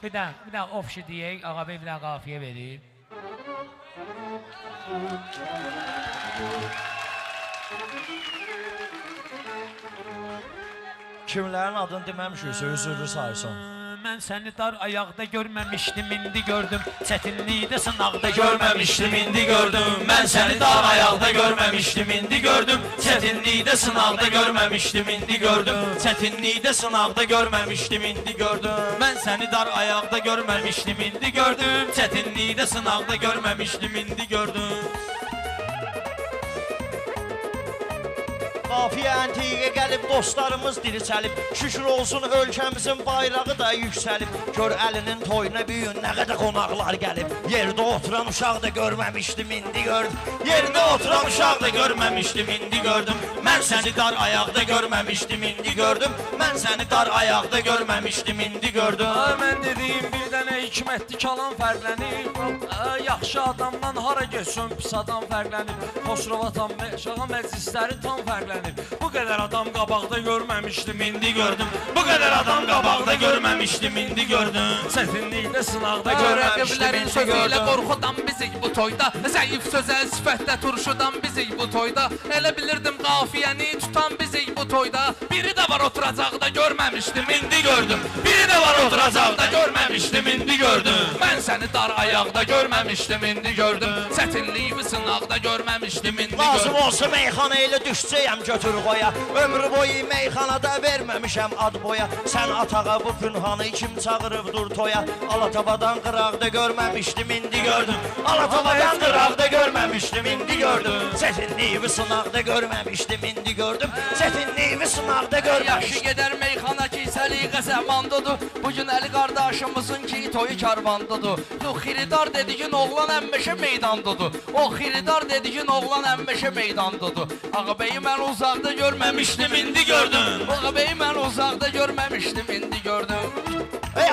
Bir dənə ofşi deyək, Ağabey bir dənə qafiyə verir. Kimlərin adını deməmişiksə, üzürlü sayırsan. Mən səni dar ayaqda görməmişdim, indi gördüm. Çətinlikdə sınaqda görməmişdim, indi gördüm. Mən səni dar ayaqda görməmişdim, indi gördüm. Çətinlikdə sınaqda görməmişdim, indi gördüm. Çətinlikdə sınaqda görməmişdim, indi gördüm. Mən səni dar ayaqda görməmişdim, indi gördüm. Çətinlikdə sınaqda görməmişdim, indi gördüm. Qafiyə əntiqə gəlib, dostlarımız dirçəlib. Şükür olsun ölkəmizin bayrağı da yüksəlib. Gör əlinin toyuna büyün, nə qədər qonaqlar gəlib. Yerdə oturan uşaq da görməmişdim, indi gördüm. Yerdə oturan uşaq da görməmişdim, indi gördüm. Mən səni dar ayaqda görməmişdim, indi gördüm. Mən səni dar ayaqda görməmişdim, indi gördüm. Mən dediyim bir dənə hikmətli kalan fərqlənir. Yaxşı adamdan hara geçsin, pis adam fərqlənir. Xosrov atam şaha məclisləri tam fərqlənir. Bu qədər adam qabaqda görməmişdim, indi gördüm. Bu qədər adam qabaqda görməmişdim, indi gördüm. Çətinlikdə sınaqda görməmişdim, indi sözüyle qorxudan bizik bu toyda. Zəif sözə sifətdə turşudan bizik bu toyda. Elə bilirdim qafiyəni tutan bizik bu toyda. Biri də var oturacaqda görməmişdim, indi gördüm. Biri də var oturacaqda görməmişdim, indi gördüm. Mən səni dar ayaqda görməmişdim, indi gördüm. Çətinliyimi sınaqda görməmişdim, indi gördüm. Lazım olsa meyxana ilə düşsəyəm götür qoya. Ömrü boyu meyxanada verməmişəm ad boya. Sən atağa bu pünhanı kim çağırıbdır toya. Alatabadan qıraqda görməmişdim, indi gördüm. Alatabadan qıraqda görməmişdim, indi gördüm. Çətinliyimi sınaqda görməmişdim, indi gördüm. Çətinliyimi sınaqda Yaxşı görməmişdim. gedər meyxana ki, səliqə zəmandadır. Bugün Əli qardaşımızın ki, toyu karvandadır. O xiridar dediyin oğlan əmməşə meydandadır. O xiridar dediyin oğlan əmməşə meydandadır. Ağabeyi mən uzaqda görməmişdim, indi gördüm. Ağabeyi mən uzaqda görməmişdim, indi gördüm.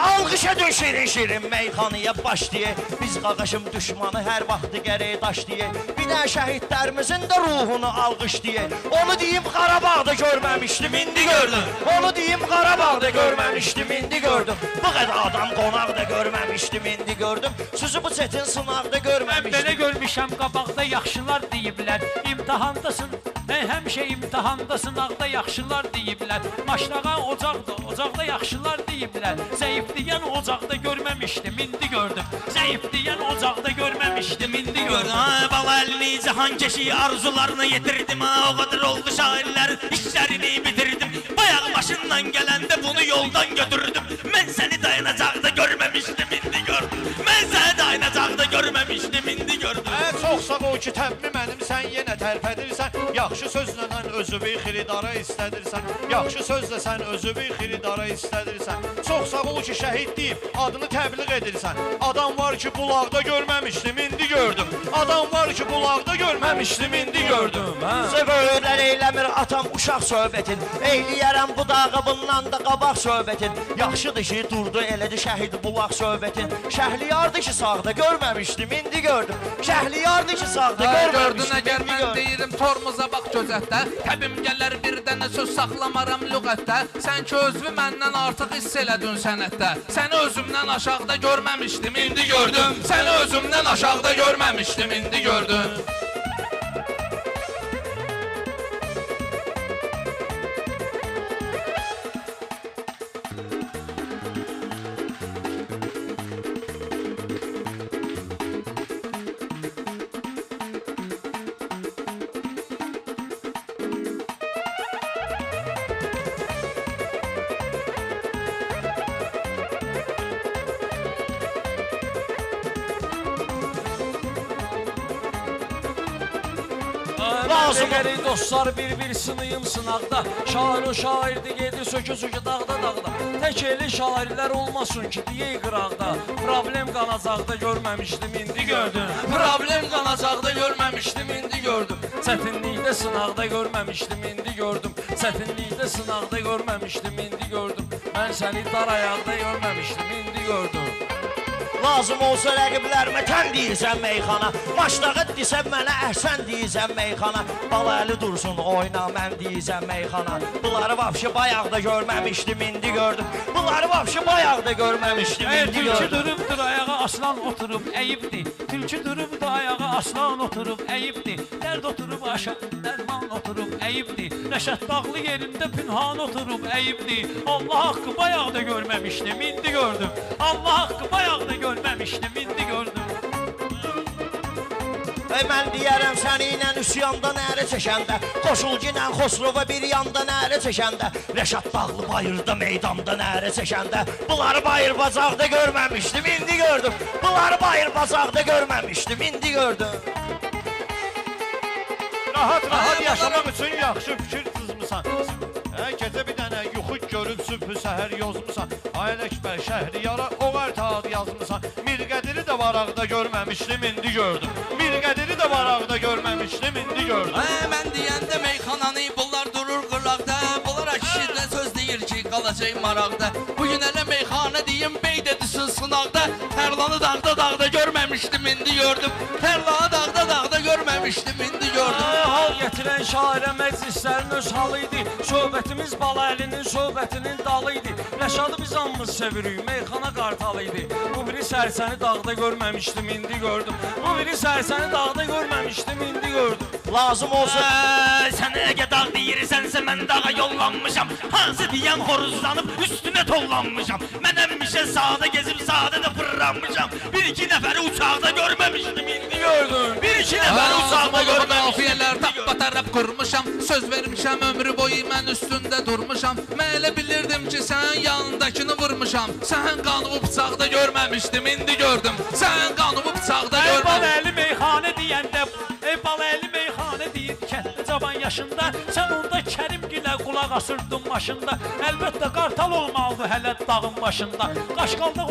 Alqışa dön şirin-şirin meyxanıya baş diye. Biz qaqaşım düşmanı hər vaxtı gərək daş diye. Bir də şəhidlərimizin də ruhunu alqış diye. Onu deyim Qarabağda görməmişdim, indi gördüm. Onu deyim Qarabağda görməmişdim, indi gördüm. Bu qədər adam qonaqda görməmişdim, indi gördüm. Sözü bu çətin sınaqda Mən görməmişdim. belə görmüşəm, qabaqda yaxşılar deyiblər. İmtihandasın, həmişə imtihanda, sınaqda yaxşılar deyiblər. Maşrağa ocaqda, ocaqda yaxşılar deyiblər. Zəif deyən ocaqda görməmişdim, indi gördüm. Zəif deyən ocaqda görməmişdim, indi gördüm. Bala əlini cahan keşi arzularını yetirdim. O qədər oldu şairlər, işlərini bitirdim. Bayaq başından gələndə bunu yoldan götürdüm. Mən səni dayanacaqda görməmişdim, indi gördüm. Mən səni dayanacaqda görməmişdim, indi gördüm. Çox sağ ol ki, təbmi mənim, sən yenə tərpədirsən. Yaxşı sözlə özü bir xiridara istədirsən. Yaxşı sözlə sən özü bir xiridara istədirsən. Çox sağ ol ki, şəhid deyib adını təbliğ edirsən. Adam var ki, bulaqda görməmişdim, indi gördüm. Adam var ki, bulaqda görməmişdim, indi gördüm. Zəvörlər eyləmir atam uşaq söhbətin. Eyləyərəm bu dağı bundan da qabaq söhbətin. Yaxşıdır ki, durdu elədi şəhid bulaq söhbətin. Şəhliyardı ki, sağda görməmişdim, indi gördüm. Şəhliyardı ki, sağda Gördün görməmişdim, əgər indi mən gördüm. deyirəm tormuza bax gözətdə. Təbim gələr bir dənə söz saxlamaram lüğətdə. Sən ki özünü məndən artıq hiss elədin sənətdə. Səni özümdən aşağıda görməmişdim, indi gördüm. Səni özümdən aşağıda görməmişdim, indi gördüm. Lazım Gəlir dostlar bir sınıyım sınaqda. Şair o şairdi gedi sökü dağda dağda. Tək eli şairlər olmasın ki deyək qıraqda. Problem qanacaqda görməmişdim, indi gördüm. Problem qanacaqda görməmişdim, indi gördüm. Çətinlikdə sınaqda görməmişdim, indi gördüm. Çətinlikdə sınaqda görməmişdim, indi gördüm. Mən səni dar ayaqda görməmişdim, indi gördüm. Lazım olsa rəqiblərimə tən deyirsən meyxana. Maçdağıt desən mənə əhsən deyirsən meyxana. Balalı dursun oyna mən deyirsən meyxana. Bunları vapşı bayaqda görməmişdim indi gördüm. Bunları vapşı bayaqda görməmişdim indi Tülkü gördüm. durubdur ayağa, aslan oturub əyibdir. Tülkü durubdur ayağa, aslan oturub əyibdir. Dərd oturub aşağı, dərman oturub əyibdir. Rəşad dağlı yerində pünhan oturub əyibdir. Allah haqqı bayaqda görməmişdim, indi gördüm. Allah haqqı bayaqda görməmişdim, indi gördüm. Mən deyərəm səni ilə üsyanda nərə çəkəndə, Qoşulcu ilə Xosrova bir yanda nərə çəkəndə, Rəşad dağlı bayırda meydanda nərə çəkəndə, bunları bayır bacaqda görməmişdim, indi gördüm. Bunları bayır bacaqda görməmişdim, indi gördüm. Rahat yaşamaq üçün yaxşı fikir cızmısan. Gecə bir dənə yuxu görüb sübhü səhər yozmusan. Ay Ələkbər Şəhriyara o qartad yazmısan. Mirqədiri də varaqda görməmişdim, indi gördüm. Mirqədiri də varaqda görməmişdim, indi gördüm. Mən deyəndə meyxananı bunlar durur qıraqda. Bunlara kişidə söz deyir ki, qalacaq maraqda. Bugün elə meyxana deyim, bey dedisin sınaqda. Tərlanı dağda görməmişdim, indi gördüm. Tərlanı dağda görməmişdim, indi gördüm. Hal gətirən şairə məclislərin öz halı idi. Söhbətimiz Balaəlinin söhbətinin dalı idi. Rəşadı biz hamımız sevirik, meyxana qartalı idi. Bu biri sərsəni dağda görməmişdim, indi gördüm. Bu biri sərsəni dağda görməmişdim, indi gördüm. Lazım olsa... Sən əgə dağ deyirsənsə mən dağa yollanmışam. Hansı deyən horuzlanıb üstünə tollanmışam. Mən əmmişə sağda gezib sağda da fırlanmışam. Bir iki nəfəri uçaqda görməmişdim, indi gördüm. Bir iki nəfəri uçaqda görməmişdim. Qafiyələr tappa-tərəb qurmuşam. Söz vermişəm ömrü boyu mən üstündə durmuşam. Mən elə bilirdim ki sən yanındakını vurmuşam. Sən qanımı bıçaqda görməmişdim, indi gördüm. Sən qanımı bıçaqda Ey görməmişdim. Balaəli meyxanə deyəndə, ey Balaəli meyxanə deyir kəndli cavan yaşında. Sən onda Kərimgilə qulaq asırdın maşında. Əlbəttə qartal olmalıdır hələ dağın başında. Qaşqaldaq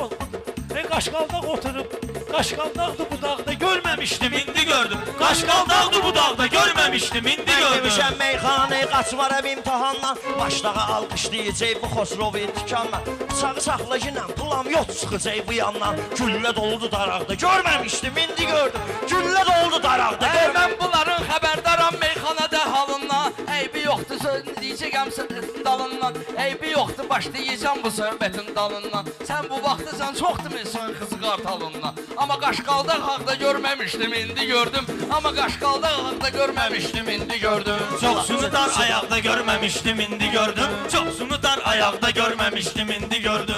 oturub, qaşqaldaqdır bu dağda görməmişdim, indi gördüm. Qaşqaldaqdır bu dağda görməmişdim, indi Mən gördüm. demişəm meyxanayı qaçmaram imtihanla, Başdağa alqışlayacaq bu Xosrovu tikanla. Bıçağı saxlacıyla pulam yox çıxacaq bu yandan. Güllə doludu daraqda, görməmişdim, indi gördüm. Güllə doludu daraqda, görməmişdim. Mən bunların xəbərdaram meyxanada halından. Eybi yoxdur sözünü deyəcəkəm sənin dalından. Eybi yoxdur başlayacağım bu söhbətin dalından. Sən bu vaxtıcan çoxdur Meson qızı qartalından. Amma qaşqaldaq haqda görməmişdim, indi gördüm. Amma qaşqaldaq haqda görməmişdim, indi gördüm. Çoxsunu dar ayaqda görməmişdim, indi gördüm. Çoxsunu dar ayaqda görməmişdim, indi gördüm.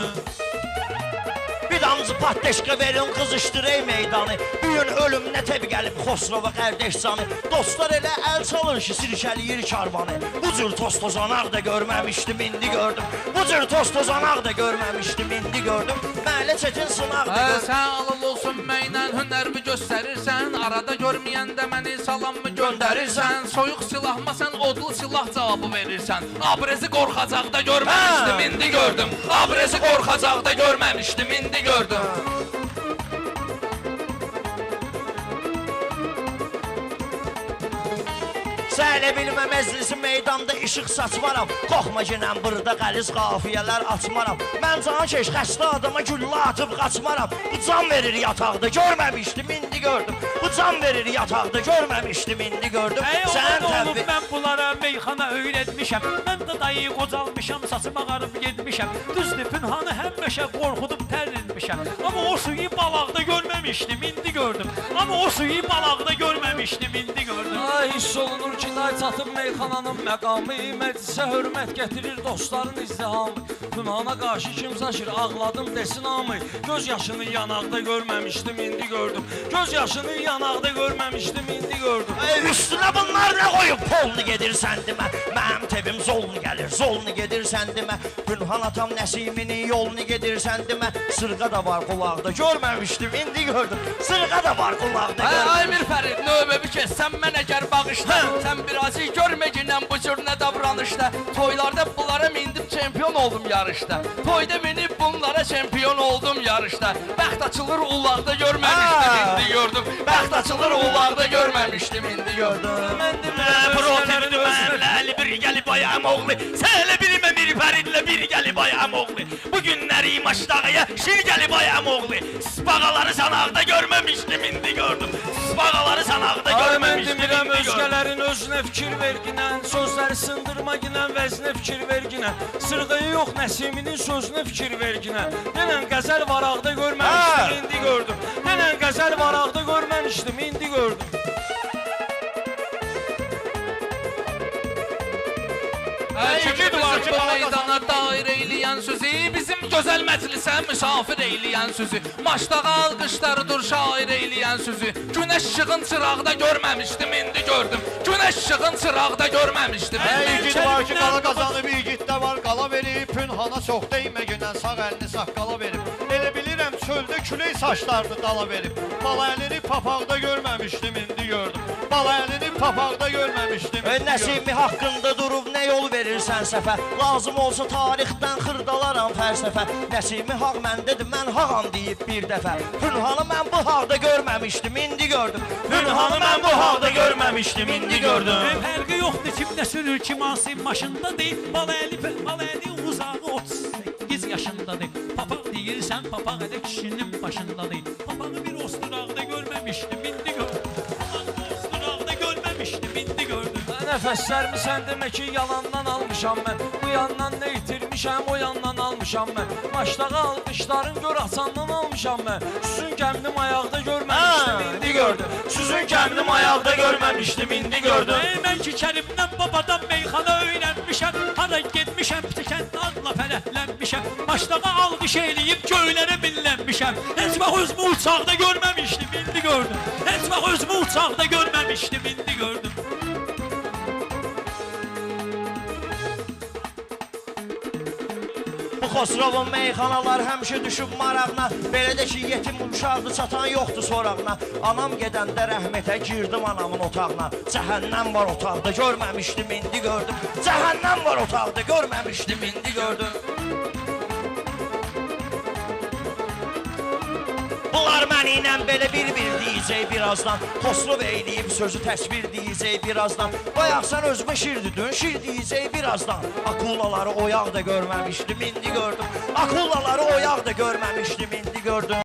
Bir damcı patleşka verin kızıştırey meydanı. Bugün ölümüne tebi gelip Xosrova kardeş canı. Dostlar elə el çalır ki sirkəliyir karvanı. Bu cür toz tozanak da görməmişdim, indi gördüm. Bu cür toz tozanak da görməmişdim, indi gördüm. Mələ çetin sınav da gördüm. Sən alıl olsun mənlə hünərimi göstərirsən. Arada görməyəndə məni salamımı göndərirsən. Soyuq silahma sən odlu silah cavabı verirsən. Abrezi qorxacaqda görməmişdim, indi gördüm. Abrezi qorxacaqda görməmişdim, indi gördüm. Sələ bilmə məclisi meydanda işıq saçmaram. Qorxma ginən burada qəliz qafiyələr açmaram. Mən can keş xəstə adama güllə atıb qaçmaram. Bu can verir yataqda, görməmişdim, indi gördüm. Bu can verir yataqda, görməmişdim, indi gördüm. Sən olub mən bunlara meyxana öyrətmişəm. Mən də dayı qocalmışam, saçım ağarıb getmişəm. Düzdür, pünhanı həmişə qorxudub tərinmişəm. Amma o suyu balaqda görməmişdim, indi gördüm. Amma o suyu balaqda görməmişdim, indi gördüm. Ay hiss olunur ki, day çatıb meyxananın məqamı. Məclisə hörmət gətirir dostların izdihamı. Pünhana qarşı kim saçır, ağladım desin hamı. Göz yaşını yanaqda görməmişdim, indi gördüm. Göz yaşını yanaqda görməmişdim, indi gördüm. Üstünə bunlar nə qoyub polnu gedirsən demə. Mənim tebim zolnu gəlir, zolnu gedirsən demə. Pünhan atam Nəsimini yolunu gedirsən demə. Sırğa da var qulaqda, görməmişdim, indi gördüm. Sırğa da var qulaqda, Ay görməmişdim. Mir Fərid, növbə bir kəs, sən mənə gəl bağışla. Sən birazı görməginən bu cür nə davranışda. Toylarda bunlara mindim, çempion oldum yarışda. Toyda minib bunlara çempion oldum yarışda. Bəxt açılır ulaqda görməmişdim, indi gördüm. Bəxt açılır ulaqda görməmişdim, indi gördüm. Protevdi mənlə, bir gəlib ayağım oğlu. Sən elə bilmə bir Fəridlə bir gəlib ay əmoğlu. Bu günləri maçdağıya şir gəlib ay əmoğlu. Spağaları sanaqda görməmişdim, indi gördüm. Spağaları sanaqda Ay mən görməmişdim, demirəm indi gördüm. özgələrin özünə fikir verginən, sözləri sındırma ginən, vəzinə fikir verginən. Sırğıyı yox Nəsiminin sözünə fikir verginən. Denən qəzəl varaqda görməmişdim, indi gördüm. Denən qəzəl varaqda görməmişdim, indi gördüm. Kimi bizim bu meydana dair eyləyən sözü, bizim gözəl məclisə misafir eyləyən sözü, maçdağa alqışlarıdır şair eyləyən sözü. Günəş işığın çırağda görməmişdim, indi gördüm. Günəş işığın çırağda görməmişdim. Yiğit var ki, qala qazanıb, yiğit də var, qala verib. Pünhana çox dəymə günən sağ əlini saqqala verib. Elə bilirəm çöldə külək saçlardı dala verib. Bala əlini papaqda görməmişdim, indi gördüm. Bala əlini papaqda görməmişdim, indi gördüm. Nəsimi haqqında durub nə yol verirsən səfə? Lazım olsa tarixdən xırdalaram fəlsəfə. Nəsimi haq məndədir, mən haqam deyib bir dəfə. Pünhanı mən bu haqda görməmişdim, indi gördüm. Pünhanı mən bu haqda görməmişdim, indi gördüm. Fərqi yoxdur kimdə sürür, kim asın başında deyil. Bal əli uzağı 38 yaşındadır. Papaq deyirsən, papaq elə kişinin başındadır. Papağı bir osturaqda görməmişdim, indi gördüm. Papağı osturaqda görməmişdim, indi gördüm. Nəfəslərimi sən demə ki, yalandan almışam mən. Bu yandan nə itirmişəm, o yandan almışam mən. Maçdağa alqışların gör asandan almışam mən. Süzün kəmdim ayaqda görməmişdim, indi gördüm. Süzün kəmdim ayaqda görməmişdim, indi gördüm. Mən ki Kərimdən babadan meyxana öyrənmişəm. Hara getmişəm, tikəndə adla fərəhlənmişəm. Maçdağa alqış eləyib göylərə millənmişəm. Heç vaxt özümü uçaqda görməmişdim, indi gördüm. Heç vaxt özümü uçaqda görməmişdim, indi gördüm. Bu Xosrovun meyxanalar həmişə düşüb marağına. Belə də ki, yetim uşaqdı, çatan yoxdur sorağına. Anam gedəndə rəhmətə girdim anamın otağına. Cəhənnəm var otaqda, görməmişdim, indi gördüm. Cəhənnəm var otaqda, görməmişdim, indi gördüm. Bunlar mənimlə belə bir-bir deyəcək birazdan. Xosrov eyləyib sözü təsvir deyəcək birazdan. Bayaq sən özümə şir dedin, şir deyəcək birazdan. Akulaları oyaq da görməmişdim, indi gördüm. Akulaları oyaq da görməmişdim, indi gördüm.